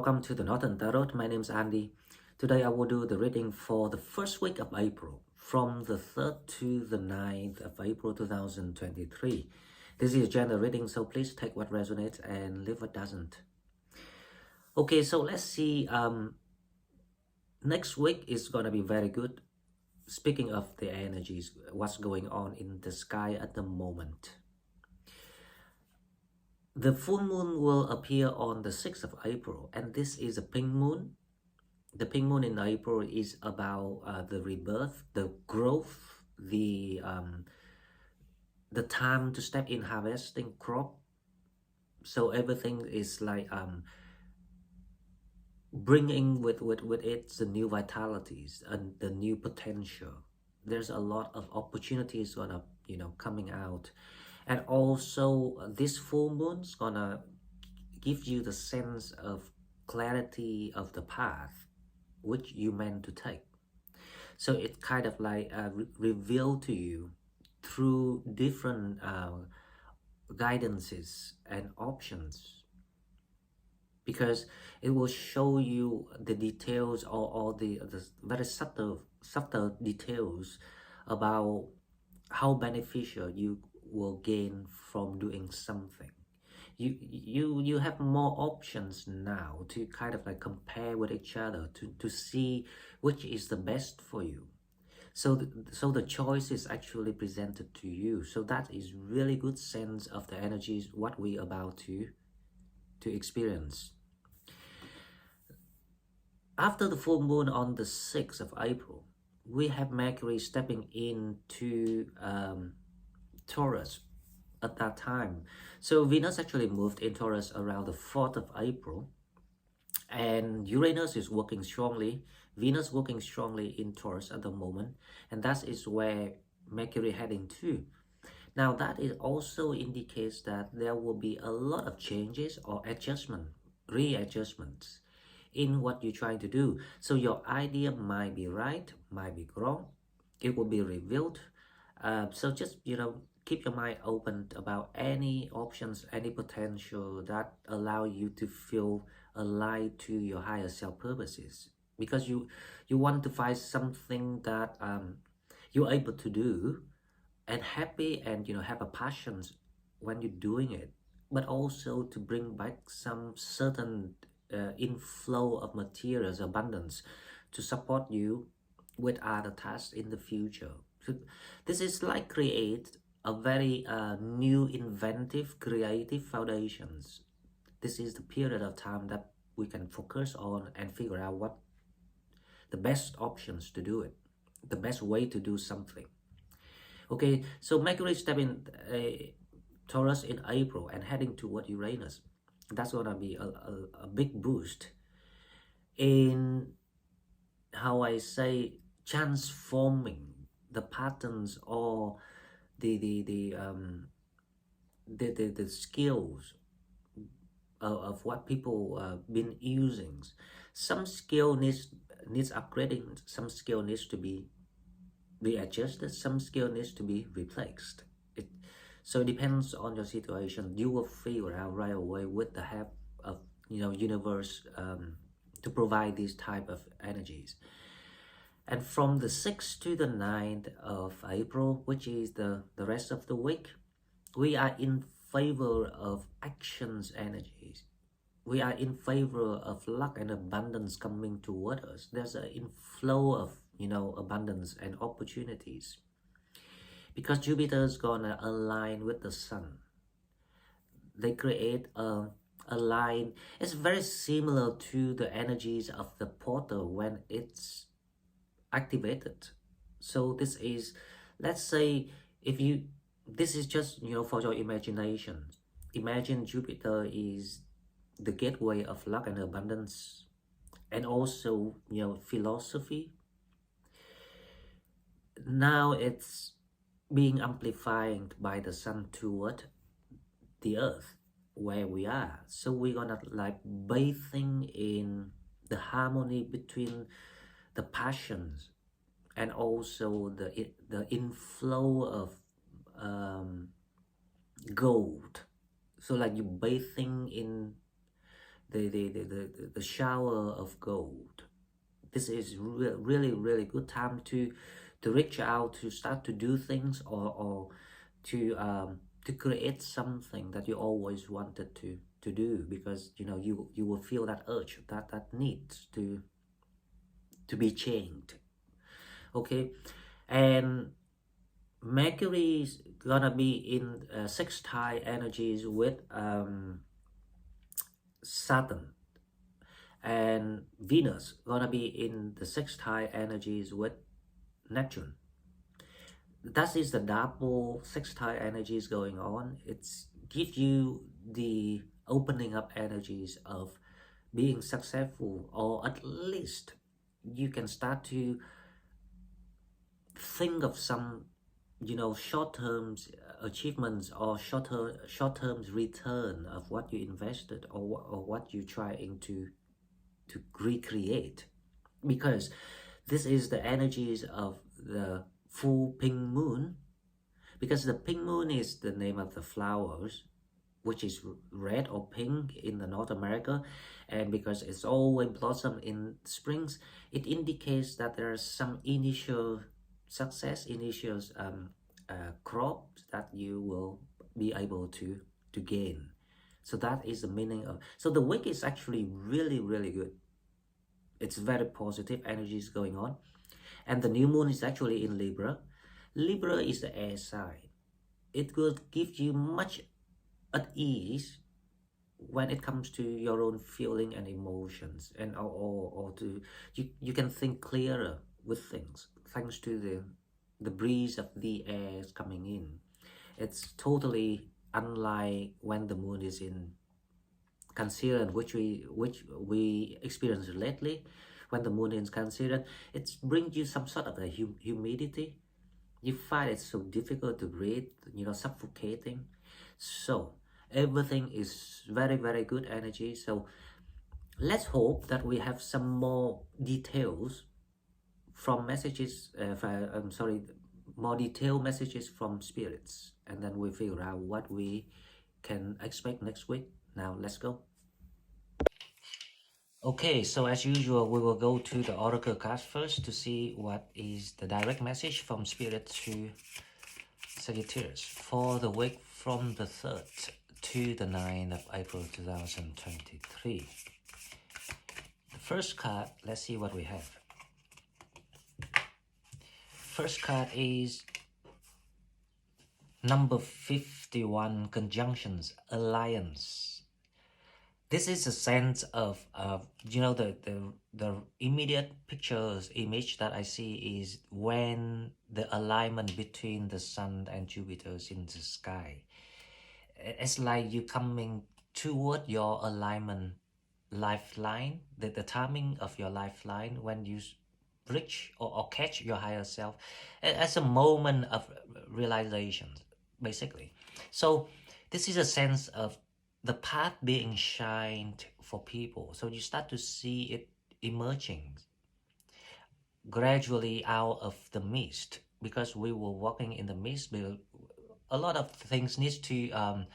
Welcome to the Northern Tarot. My name is Andy. Today I will do the reading for the first week of April, from the 3rd to the 9th of April 2023. This is a general reading, so please take what resonates and leave what doesn't. Okay, so let's see. Next week is going to be very good. Speaking of the energies, what's going on in the sky at the moment. The full moon will appear on the 6th of April, and this is a pink moon. The pink moon in April is about the rebirth, the growth, the time to step in harvesting crop. So everything is like bringing with it the new vitalities and the new potential. There's a lot of opportunities gonna coming out. And also this full moon's gonna give you the sense of clarity of the path which you meant to take. So it kind of like revealed to you through different guidances and options, because it will show you the details or the very subtle details about how beneficial you will gain from doing something. You have more options now to kind of like compare with each other to see which is the best for you. So the choice is actually presented to you. So that is really good sense of the energies what we about to experience. After the full moon on the 6th of April, we have Mercury stepping into Taurus at that time. So Venus actually moved in Taurus around the 4th of April, and Uranus is working strongly. Venus working strongly in Taurus at the moment, and that is where Mercury heading to. Now that it also indicates that there will be a lot of changes or readjustments in what you're trying to do. So your idea might be right, might be wrong. It will be revealed. So just keep your mind open about any options, any potential that allow you to feel aligned to your higher self purposes, because you want to find something that you're able to do and happy, and have a passion when you're doing it, but also to bring back some certain inflow of materials, abundance, to support you with other tasks in the future. So this is like create a very new, inventive, creative foundations. This is the period of time that we can focus on and figure out what the best options to do it, the best way to do something. Okay, so Mercury stepping Taurus in April and heading toward Uranus. That's gonna be a big boost in, how I say, transforming the patterns or the skills of what people been using. Some skill needs upgrading, some skill needs to be readjusted, some skill needs to be replaced. So it depends on your situation. You will figure out right away with the help of universe to provide these type of energies. And from the 6th to the 9th of April, which is the rest of the week, we are in favor of actions energies. We are in favor of luck and abundance coming toward us. There's an inflow of abundance and opportunities, because Jupiter is gonna align with the Sun. They create a line. It's very similar to the energies of the portal when it's activated. So this is, let's say, this is just for your imagination. Imagine Jupiter is the gateway of luck and abundance, and also philosophy. Now it's being amplified by the Sun toward the Earth where we are. So we're gonna like bathing in the harmony between the passions and also the inflow of gold. So like you bathing in the shower of gold. This is really really good time to reach out, to start to do things, or to create something that you always wanted to do, because you will feel that urge, that need to be changed. Okay. And Mercury's gonna be in sextile energies with Saturn, and Venus gonna be in the sextile energies with Neptune. That is the double sextile energies going on. It's give you the opening up energies of being successful, or at least you can start to think of some short-term achievements, or short-term return of what you invested, or what you're trying to recreate, because this is the energies of the full pink moon, because the pink moon is the name of the flowers, which is red or pink in the North America, and because it's always blossom in springs, it indicates that there are some initial success, initial crops that you will be able to gain. So that is the meaning of. So the week is actually really really good. It's very positive energies going on, and the new moon is actually in Libra. Libra is the air sign. It will give you much at ease when it comes to your own feeling and emotions, and or to you can think clearer with things thanks to the breeze of the air coming in. It's totally unlike when the moon is in Cancer, which we experienced lately. When the moon is Cancer, it brings you some sort of a humidity. You find it so difficult to breathe, suffocating. So everything is very very good energy. So let's hope that we have some more details from messages, I'm sorry, more detailed messages from spirits, and then we figure out what we can expect next week. Now let's go. Okay, so as usual, we will go to the oracle card first to see what is the direct message from spirit to Sagittarius for the week from the 3rd to the 9th of April 2023. The first card, let's see what we have. First card is number 51, conjunctions, alliance. This is a sense of the immediate image that I see is when the alignment between the sun and Jupiter is in the sky. It's like you coming toward your alignment lifeline, the timing of your lifeline, when you reach or catch your higher self as a moment of realization, basically. So this is a sense of the path being shined for people. So you start to see it emerging gradually out of the mist, because we were walking in the mist. A lot of things needs to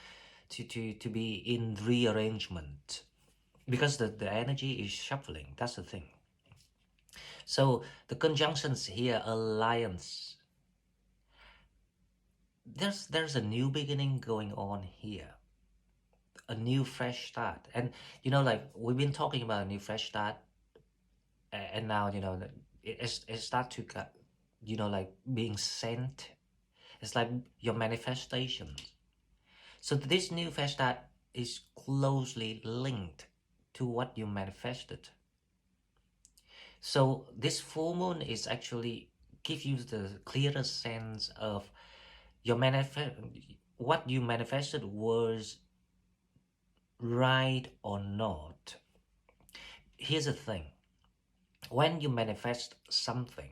be in rearrangement, because the energy is shuffling. That's the thing. So the conjunctions here, alliance. There's a new beginning going on here, a new fresh start. And like we've been talking about a new fresh start, and now it start to like being sent. It's like your manifestations. So this new fresh start is closely linked to what you manifested. So this full moon is actually give you the clearest sense of your what you manifested was right or not. Here's the thing. When you manifest something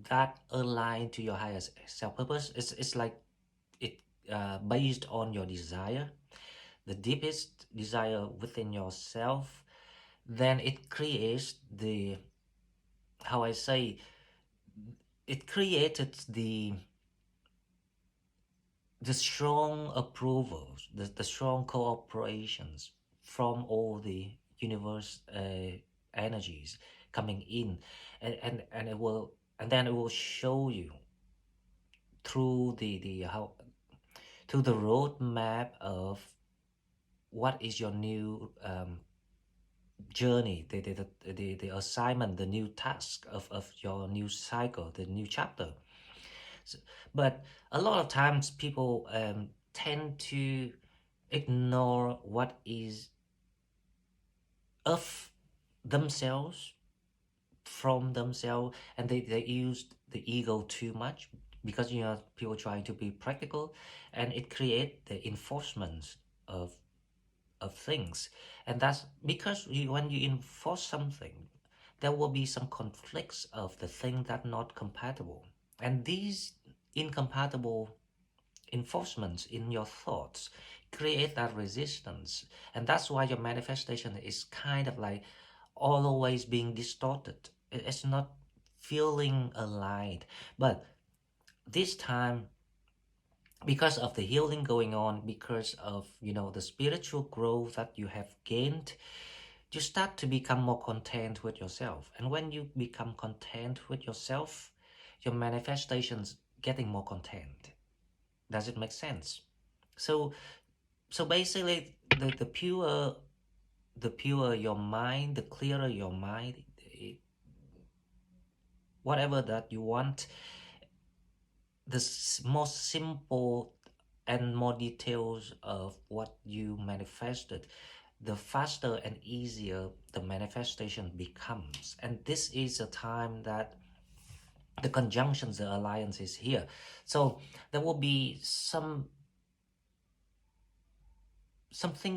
that align to your highest self purpose, it's like it based on your desire, the deepest desire within yourself, then it creates it created the strong approvals, the strong cooperations from all the universe energies coming in, and it will, and then it will show you through the how, through the roadmap of what is your new journey, the assignment, the new task of your new cycle, the new chapter. So, but a lot of times people tend to ignore what is of themselves, from themselves, and they use the ego too much, because people trying to be practical, and it create the enforcement of things. And that's because when you enforce something, there will be some conflicts of the thing that not compatible, and these incompatible enforcements in your thoughts create that resistance. And that's why your manifestation is kind of like always being distorted. It's not feeling aligned. But this time, because of the healing going on, because of the spiritual growth that you have gained, you start to become more content with yourself. And when you become content with yourself, your manifestations getting more content. Does it make sense? So basically, the purer your mind, the clearer your mind, whatever that you want, the more simple and more details of what you manifested, the faster and easier the manifestation becomes. And this is a time that the conjunctions, the alliance is here. So there will be something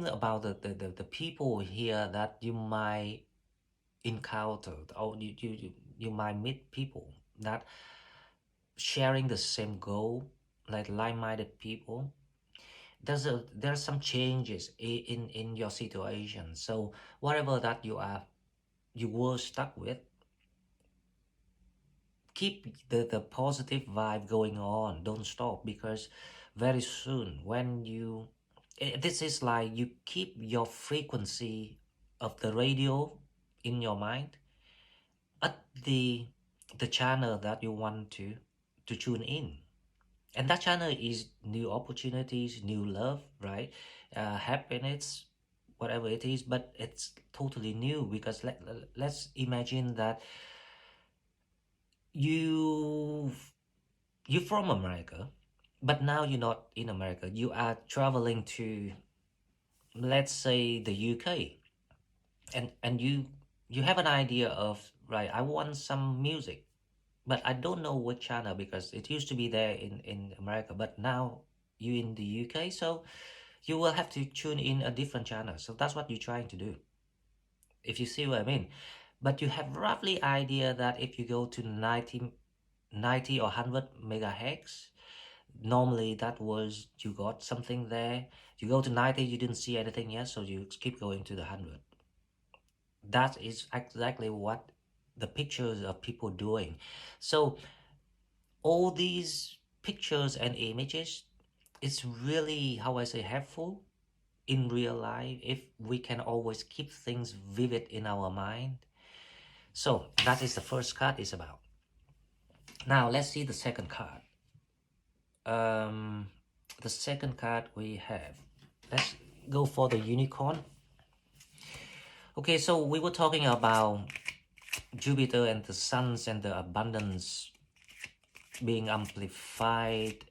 about the people here that you might encounter, or you might meet people that sharing the same goal, like like-minded people. There's some changes in your situation. So whatever that you were stuck with, keep the positive vibe going on. Don't stop, because very soon when this is like you keep your frequency of the radio in your mind at the channel that you want to tune in. And that channel is new opportunities, new love, right? Happiness, whatever it is. But it's totally new, because let's imagine that you you're from America, but now you're not in America. You are traveling to, let's say, the UK, and you have an idea of, right, I want some music, but I don't know what channel, because it used to be there in America, but now you in the UK, so you will have to tune in a different channel. So that's what you're trying to do, if you see what I mean. But you have roughly idea that if you go to 90 or 100 megahertz, normally that was you got something there. You go to 90, you didn't see anything yet, so you keep going to the 100. That is exactly what the pictures of people doing. So all these pictures and images, it's really, how I say, helpful in real life if we can always keep things vivid in our mind. So that is the first card is about. Now let's see the second card. The second card we have, let's go for the unicorn. Okay, so we were talking about Jupiter and the suns and the abundance being amplified,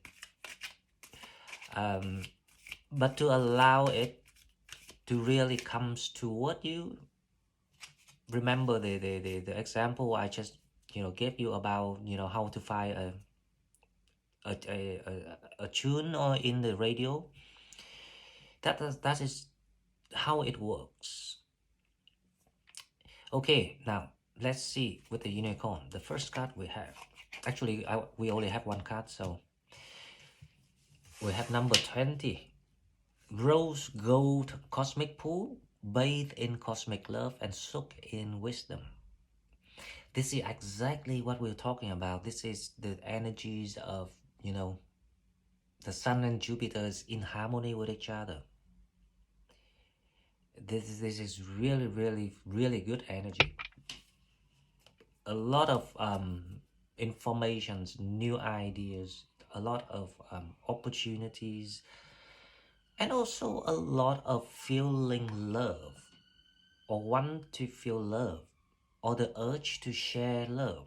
but to allow it to really comes toward you. Remember the example I just gave you about how to find a tune or in the radio. That is how it works. Okay, now let's see with the unicorn. The first card we have, actually we only have one card, so we have number 20. Rose gold cosmic pool, bathe in cosmic love and soak in wisdom. This is exactly what we're talking about. This is the energies of the sun and Jupiter is in harmony with each other. This is really good energy. A lot of informations, new ideas, a lot of opportunities, and also a lot of feeling love, or want to feel love, or the urge to share love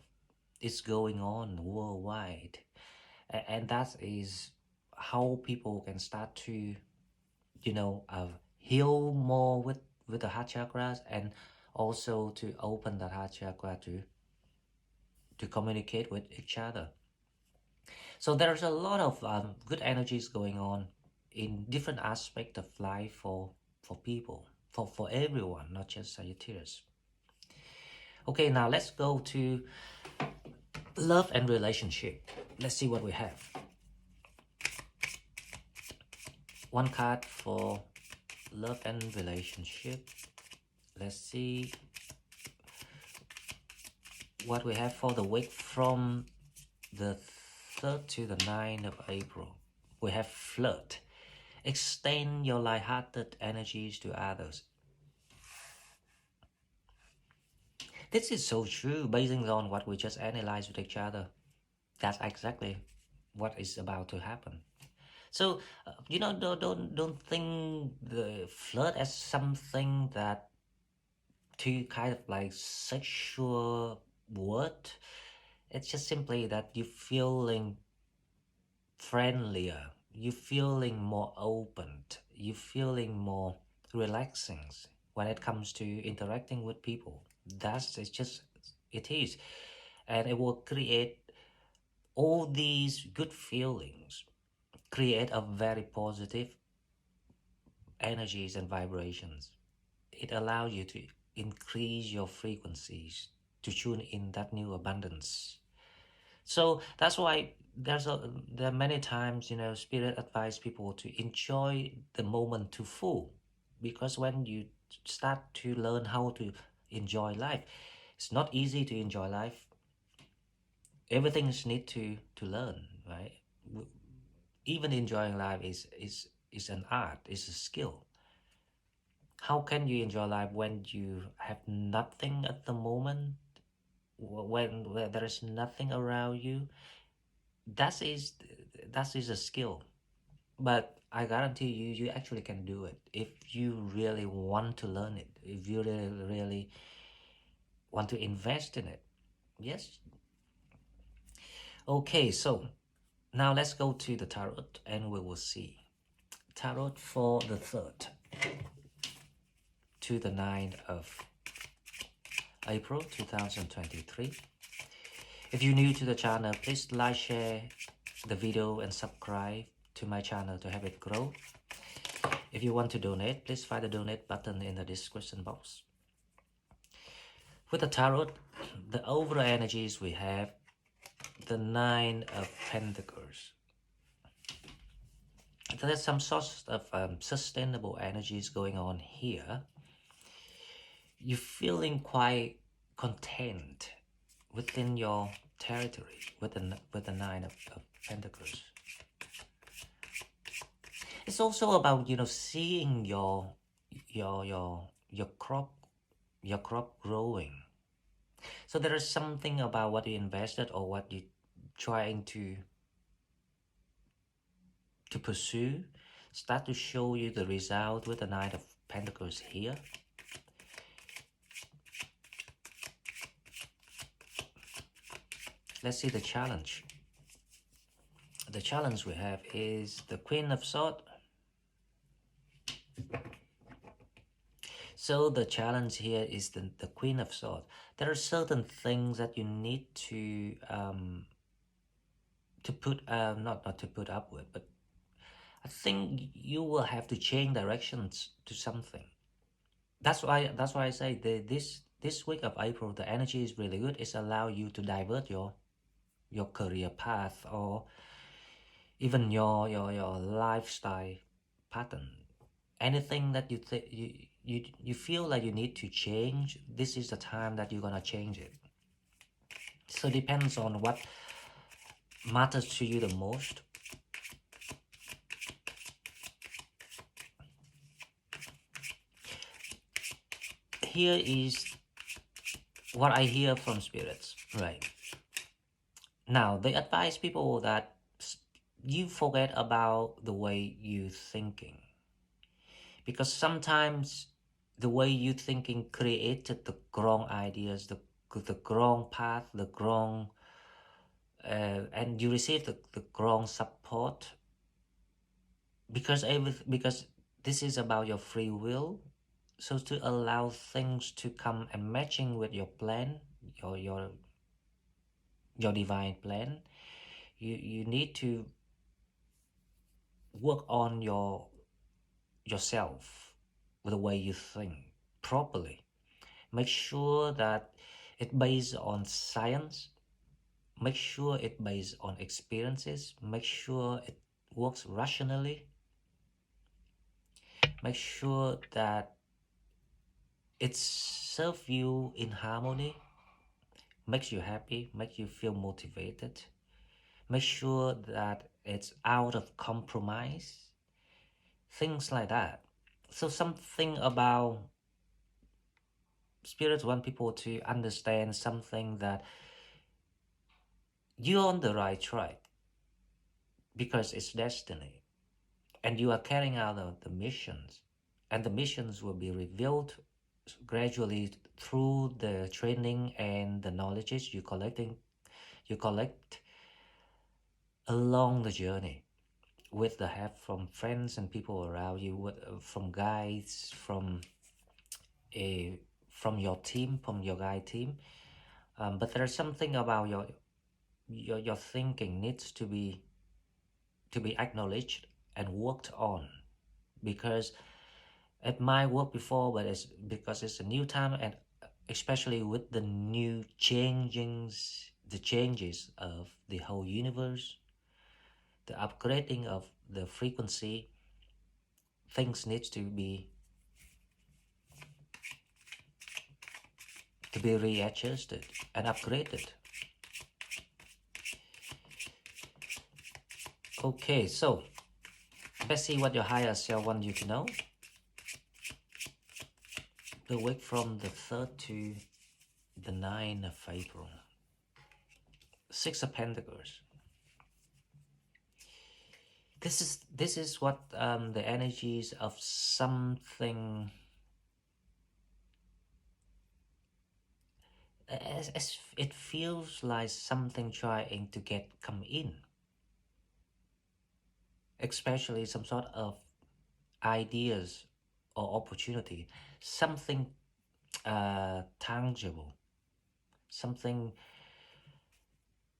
is going on worldwide. And that is how people can start to, heal more with the heart chakras, and also to open the heart chakra to communicate with each other. So there's a lot of good energies going on in different aspects of life for people, for everyone, not just Sagittarius. Okay, now let's go to love and relationship. Let's see what we have. One card for love and relationship. Let's see what we have for the week from the 3rd to the 9th of April. We have flirt. Extend your light-hearted energies to others. This is so true, basing on what we just analyzed with each other. That's exactly what is about to happen. So, don't think the flirt as something that to kind of like sexual word. It's just simply that you're feeling friendlier, you're feeling more open, you're feeling more relaxing when it comes to interacting with people. It is. And it will create all these good feelings, create a very positive energies and vibrations. It allows you to increase your frequencies to tune in that new abundance. So that's why there are many times, spirit advise people to enjoy the moment to full, because when you start to learn how to enjoy life, it's not easy to enjoy life. Everything is need to learn, right? Even enjoying life is an art, is a skill. How can you enjoy life when you have nothing at the moment, when there is nothing around you? that is that is a skill, but I guarantee you actually can do it if you really want to learn it, if you really want to invest in it. Yes. Okay, so now let's go to the tarot and we will see tarot for the 3rd to the 9th of April 2023. If you're new to the channel, please like, share the video and subscribe to my channel to help it grow. If you want to donate, please find the donate button in the description box. With the tarot, the overall energies we have the 9 of Pentacles. There's some sort of sustainable energies going on here. You're feeling quite content within your territory with the 9 of Pentacles. It's also about seeing your crop growing. So there is something about what you invested or what you trying to pursue start to show you the result with the 9 of Pentacles here. Let's see the challenge. The challenge we have is the Queen of Swords. So the challenge here is the Queen of Swords. There are certain things that you need to put not to put up with, but I think you will have to change directions to something. That's why I say this week of April the energy is really good. It's allow you to divert your career path or even your lifestyle pattern. Anything that you feel like you need to change, this is the time that you're gonna change it. So it depends on what matters to you the most. here is what I hear from spirits, right? Now, they advise people that you forget about the way you thinking, because sometimes the way you thinking created the wrong ideas, the wrong path, the wrong, and you receive the wrong support, because this is about your free will. So to allow things to come and matching with your plan, your your your divine plan, you need to work on yourself with the way you think properly. Make sure that it based on science. Make sure it based on experiences. Make sure it works rationally. Make sure that it serves you in harmony, makes you happy, makes you feel motivated. Make sure that it's out of compromise, things like that. So something about spirits want people to understand something, that you're on the right track because it's destiny, and you are carrying out the missions, and the missions will be revealed gradually through the training and the knowledges you collect along the journey, with the help from friends and people around you, from guides, a from your team, from your guide team. But there's something about your thinking needs to be acknowledged and worked on, because it might work before, but it's because it's a new time, and especially with the new the changes of the whole universe, the upgrading of the frequency, things need to be readjusted and upgraded. Okay, so let's see what your higher self wants you to know. The week from the 3rd to the 9th of April. Six of Pentacles. This is what the energies of something, as it feels like something trying to come in, especially some sort of ideas or opportunity, something tangible, something.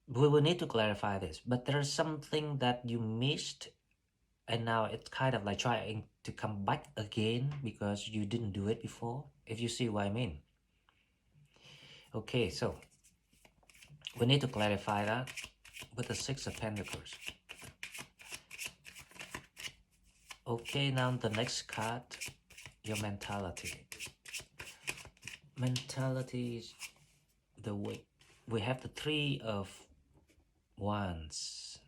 We will need to clarify this, but there's something that you missed, and now it's kind of like trying to come back again because you didn't do it before, if you see what I mean. Okay, so we need to clarify that with the Six of Pentacles. Okay, now the next card, your mentality. Mentality is the way. We have the Three of Wands.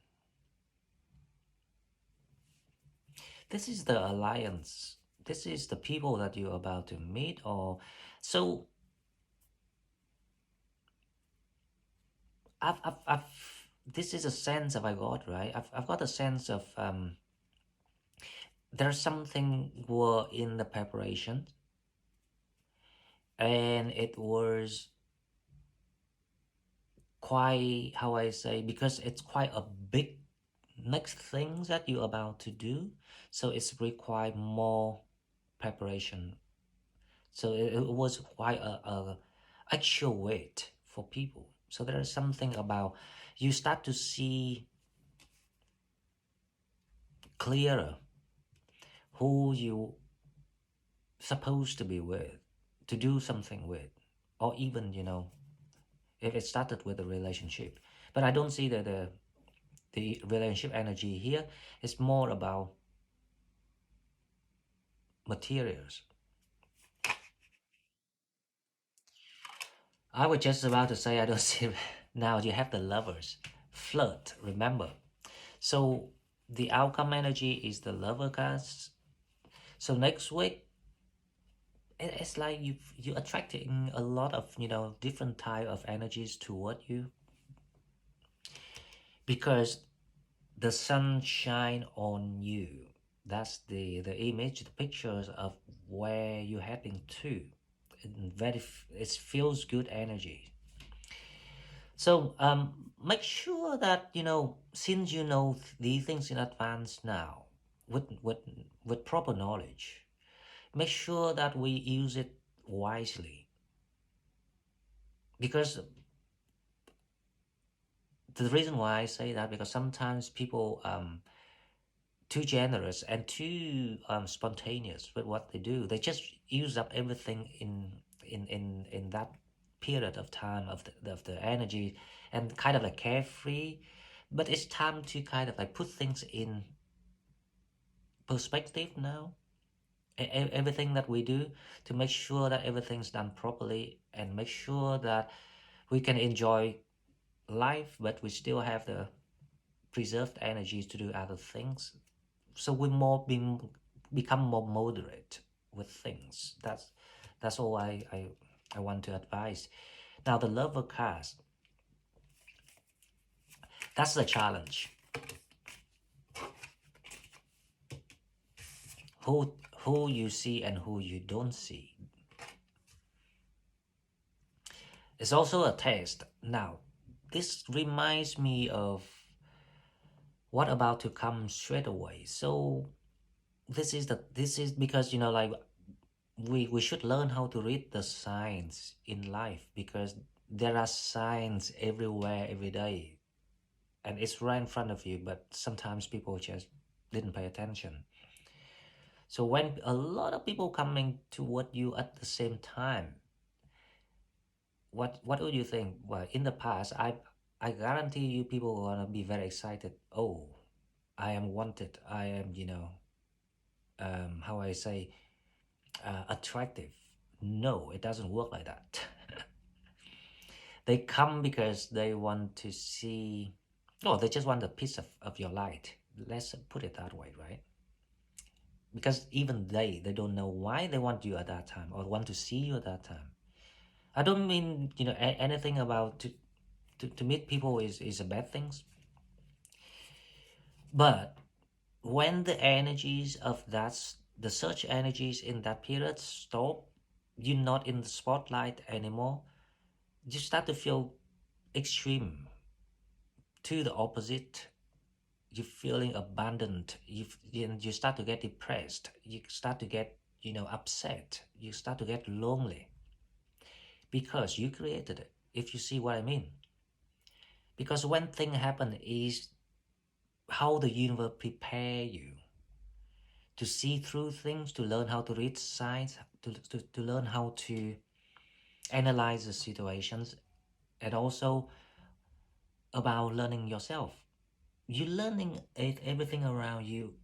This is the alliance. This is the people that you're about to meet, or so. This is a sense of I got, right? I've got a sense of there's something were in the preparation, and it was quite, how I say, because it's quite a big next things that you're about to do, so it's required more preparation. So it was quite a actual weight for people. So there is something about you start to see clearer who you supposed to be with, to do something with, or even, if it started with a relationship. But I don't see that the relationship energy here is more about materials. I was just about to say I don't see. Now you have the Lovers, flirt, remember. So the outcome energy is the Lover cards. So next week, it's like you attracting a lot of, you know, different type of energies toward you, because the sun shine on you. That's the image, the pictures of where you're heading to. It feels good energy. So make sure that, you know, since you know these things in advance now, with with with proper knowledge, make sure that we use it wisely. Because the reason why I say that, because sometimes people too generous and too spontaneous with what they do. They just use up everything in that period of time of the energy, and kind of like carefree. But it's time to kind of like put things in perspective now. Everything that we do, to make sure that everything's done properly, and make sure that we can enjoy life, but we still have the preserved energies to do other things. So we become more moderate with things. That's all I want to advise. Now the lover card, that's the challenge. Who you see and who you don't see. It's also a test. Now this reminds me of what about to come straight away. So this is because, you know, like we should learn how to read the signs in life, because there are signs everywhere every day, and it's right in front of you, but sometimes people just didn't pay attention. So when a lot of people coming toward you at the same time, what would you think? Well, in the past, I guarantee you people are gonna be very excited. Oh, I am wanted, I am, you know, how I say, attractive. No, it doesn't work like that. They come because they want to see, no, they just want a piece of your light. Let's put it that way, right? Because even they don't know why they want you at that time, or want to see you at that time. I don't mean, you know, anything about to meet people is a bad thing. But when the energies of the search energies in that period stop, you're not in the spotlight anymore, you start to feel extreme, to the opposite. You're feeling abandoned. You start to get depressed. You start to get, you know, upset. You start to get lonely, because you created it, if you see what I mean. Because when thing happen is how the universe prepare you to see through things, to learn how to read signs, to learn how to analyze the situations, and also about learning yourself. You're learning everything around you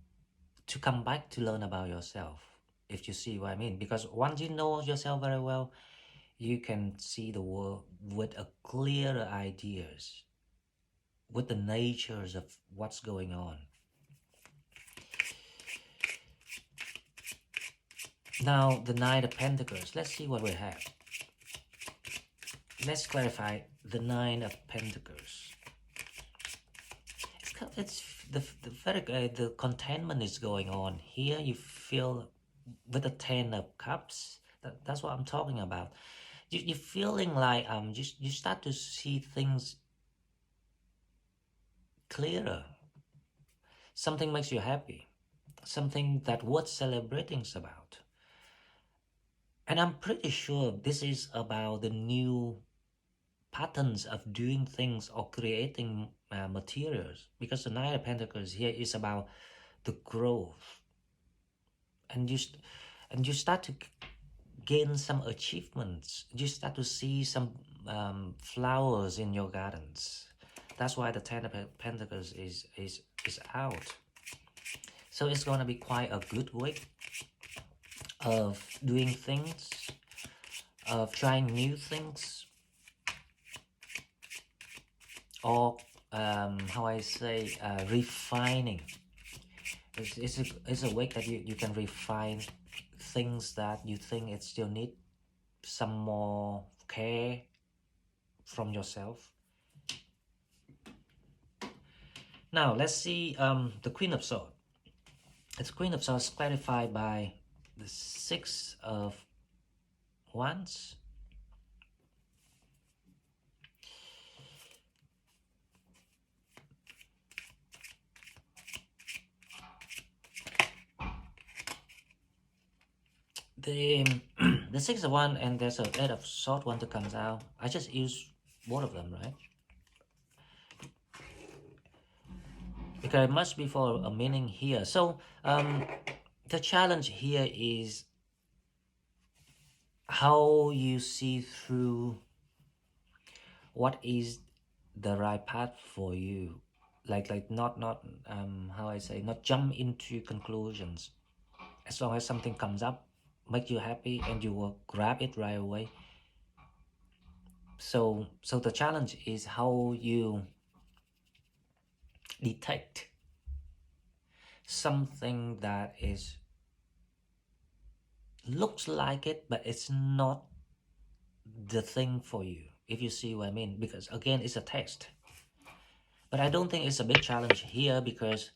to come back to learn about yourself, if you see what I mean. Because once you know yourself very well, you can see the world with a clearer ideas, with the natures of what's going on. Now the Nine of Pentacles, let's see what we have. Let's clarify the Nine of Pentacles. It's the contentment is going on here. You feel with the Ten of Cups. That's what I'm talking about. You're feeling like you start to see things clearer. Something makes you happy. Something that worth celebrating about. And I'm pretty sure this is about the new patterns of doing things or creating materials, because the Nine of Pentacles here is about the growth, and you start to gain some achievements. You start to see some flowers in your gardens. That's why the Ten of Pentacles is out. So it's gonna be quite a good week of doing things, of trying new things, or how I say, refining. It's a way that you can refine things that you think it still need some more care from yourself. Now let's see the Queen of Swords. It's Queen of Swords clarified by the Six of Wands. The the Six of Wands, and there's a Eight of Swords one that comes out. I just use both of them, right? Because it must be for a meaning here. So the challenge here is how you see through what is the right path for you. Like not how I say, not jump into conclusions. As long as something comes up, make you happy, and you will grab it right away. So the challenge is how you detect something that is looks like it, but it's not the thing for you, if you see what I mean. Because again, it's a test, but I don't think it's a big challenge here, because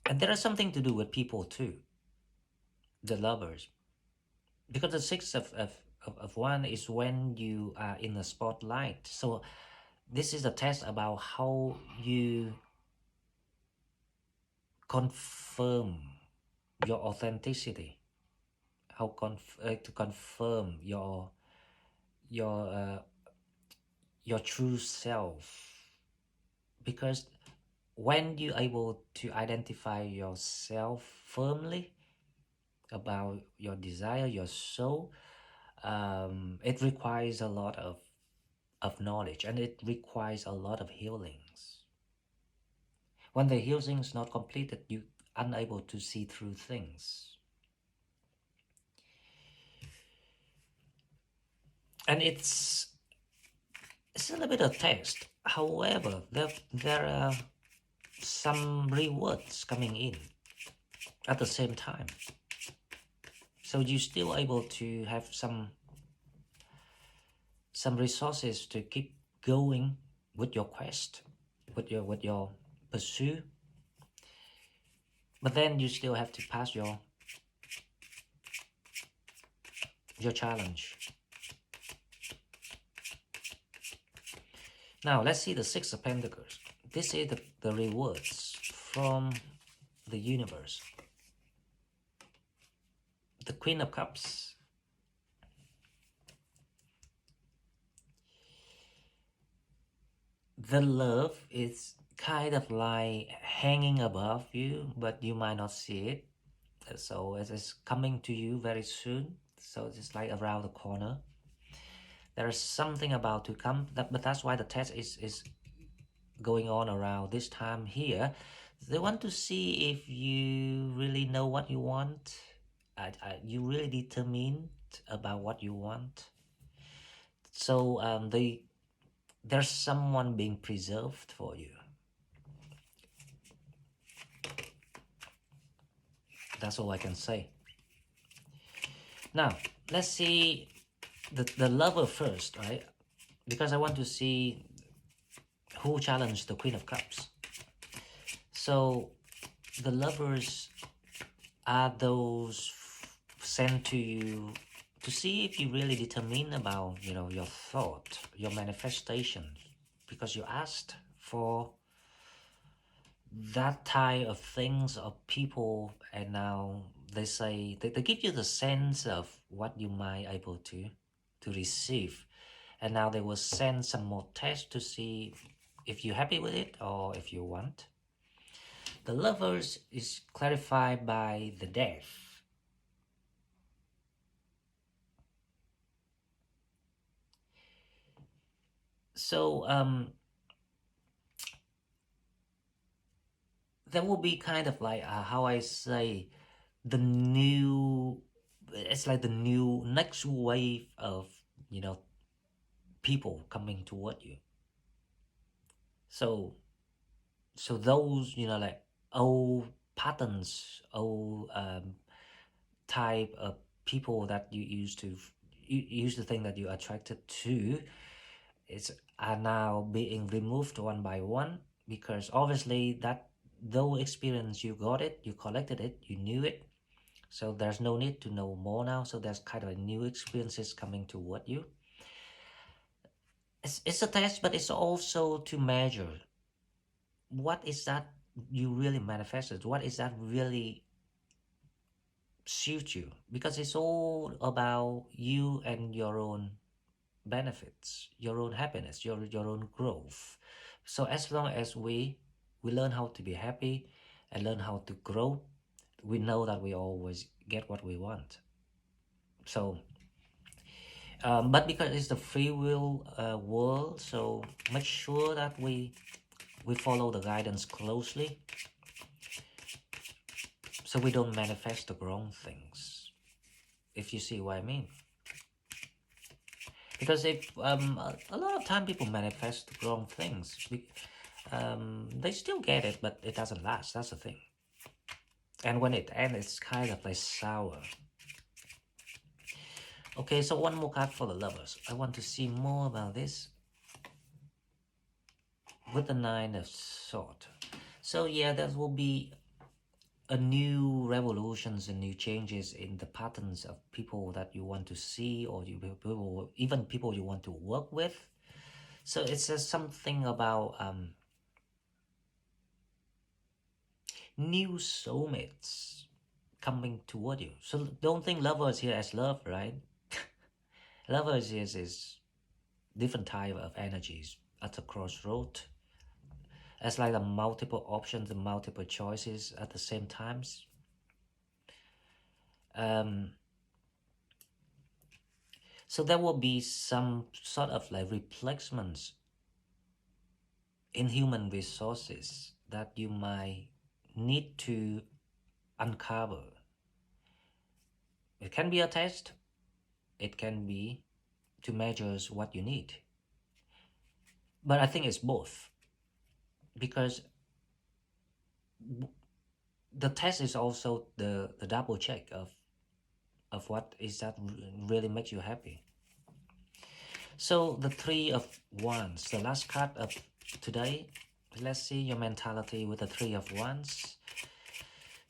and there is something to do with people too, the lovers, because the Six of One is when you are in the spotlight. So this is a test about how you confirm your authenticity, how to confirm your uh, your true self. Because when you're able to identify yourself firmly about your desire, your soul, it requires a lot of knowledge, and it requires a lot of healings. When the healing is not completed, you unable to see through things. And it's a little bit of test. However, there are some rewards coming in at the same time. So you're still able to have some resources to keep going with your quest, with your pursuit. But then you still have to pass your challenge. Now let's see the Six of Pentacles. This is the rewards from the universe. The Queen of Cups. The love is kind of like hanging above you, but you might not see it. So it's coming to you very soon. So it's like around the corner. There is something about to come, but that's why the test is going on around this time here. They want to see if you really know what you want. You really determined about what you want. So there's someone being preserved for you. That's all I can say. Now let's see the lover first, right? Because I want to see who challenged the Queen of Cups. So the lovers are those sent to you to see if you really determine about, your thought, your manifestation, because you asked for that type of things of people, and now they say they give you the sense of what you might able to receive, and now they will send some more tests to see if you're happy with it or if you want. The lovers is clarified by the Death. So there will be kind of like how I say, the new, it's like the new next wave of people coming toward you. So those like old patterns, old type of people that you used to think that you're attracted to, it's are now being removed one by one, because obviously that though experience, you got it, you collected it, you knew it, so there's no need to know more now. So there's kind of a new experiences coming toward you. It's a test, but it's also to measure what is that you really manifested, what is that really suit you, because it's all about you and your own benefits, your own happiness, your own growth. So as long as we learn how to be happy and learn how to grow, we know that we always get what we want. So but because it's the free will world, so make sure that we follow the guidance closely, so we don't manifest the wrong things, if you see what I mean. Because if a lot of time people manifest the wrong things, they still get it, but it doesn't last. That's the thing. And when it ends, it's kind of like sour. Okay, so one more card for the lovers. I want to see more about this with the Nine of Swords. So yeah, there will be a new revolutions and new changes in the patterns of people that you want to see, or people, even people you want to work with. So it's just something about new soulmates coming toward you. So don't think lovers here as love, right? Lovers is different type of energies at a crossroad. It's like the multiple options and multiple choices at the same times. So there will be some sort of like replacements in human resources that you might need to uncover. It can be a test, it can be to measure what you need. But I think it's both, because the test is also the double check of what is that really makes you happy. So the Three of Wands, the last card of today. Let's see your mentality with the Three of Wands.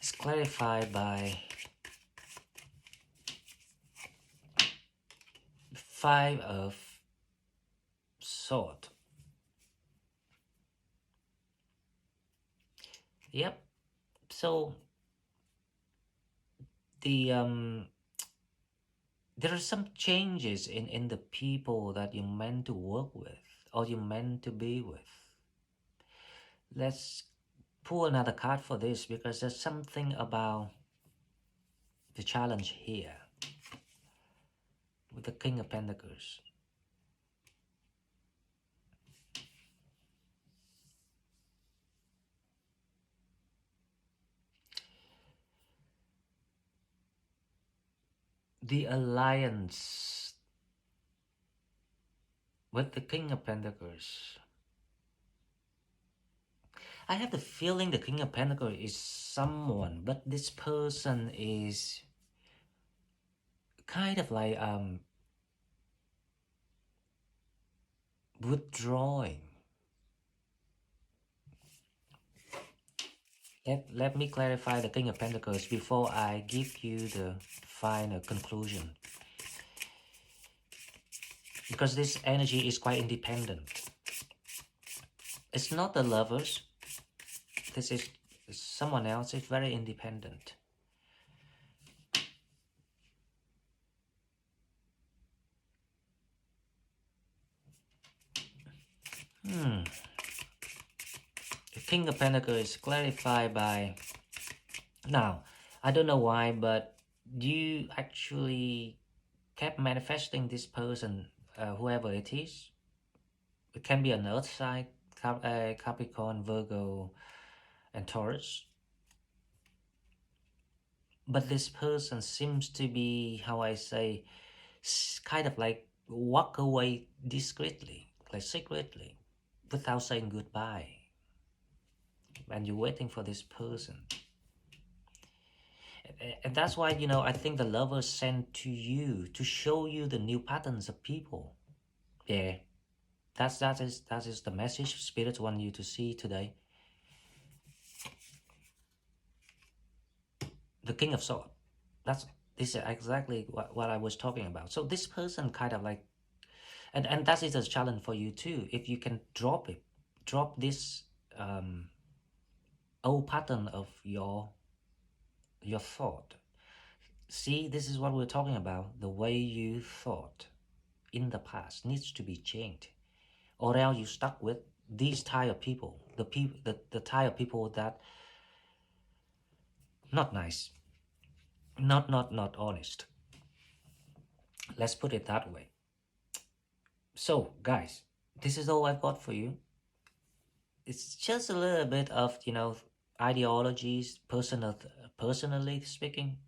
It's clarified by Five of Swords. Yep. So the there are some changes in the people that you're meant to work with or you're meant to be with. Let's pull another card for this, because there's something about the challenge here with the King of Pentacles. The alliance with the King of Pentacles. I have the feeling the King of Pentacles is someone, but this person is kind of like withdrawing. Let me clarify the King of Pentacles before I give you the final conclusion. Because this energy is quite independent. It's not the lovers. This is someone else. It's very independent. The King of Pentacles is clarified by... Now, I don't know why, but you actually kept manifesting this person, whoever it is. It can be an Earth sign, Capricorn, Virgo, and Taurus. But this person seems to be, how I say, kind of like walk away discreetly, like secretly, without saying goodbye. And you're waiting for this person. And that's why, you know, I think the lover sent to you to show you the new patterns of people. Yeah, that is the message spirits want you to see today. The King of Swords. That's this is exactly what I was talking about. So this person kind of like, and that is a challenge for you too. If you can drop it, drop this um, old pattern of your thought. See, this is what we're talking about. The way you thought in the past needs to be changed, or else you stuck with these type of people. The type of people that not nice, not honest. Let's put it that way. So, guys, this is all I've got for you. It's just a little bit of, you know, ideologies, personally speaking.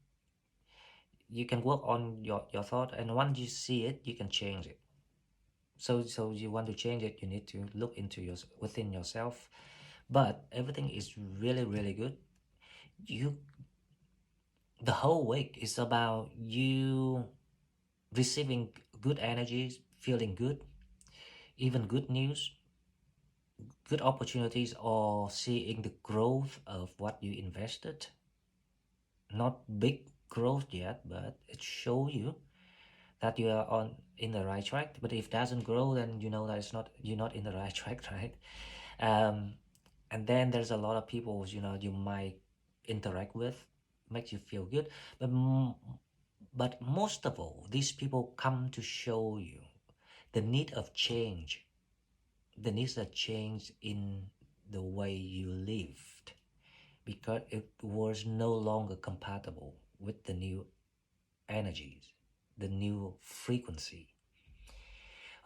You can work on your thought, and once you see it, you can change it. So you want to change it, you need to look into your within yourself. But everything is really good. You the whole week is about you receiving good energies, feeling good, even good news, good opportunities, or seeing the growth of what you invested. Not big growth yet, but it show you that you are on in the right track. But if it doesn't grow, then you know that it's not you're not in the right track, right? um, and then there's a lot of people, you know, you might interact with, makes you feel good, but but most of all, these people come to show you the need of change, the needs of change in the way you lived, because it was no longer compatible with the new energies, the new frequency.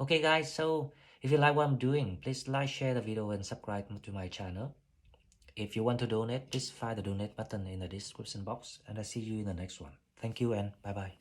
Okay, guys, so if you like what I'm doing, please like, share the video, and subscribe to my channel. If you want to donate, please find the donate button in the description box, and I'll see you in the next one. Thank you and bye bye.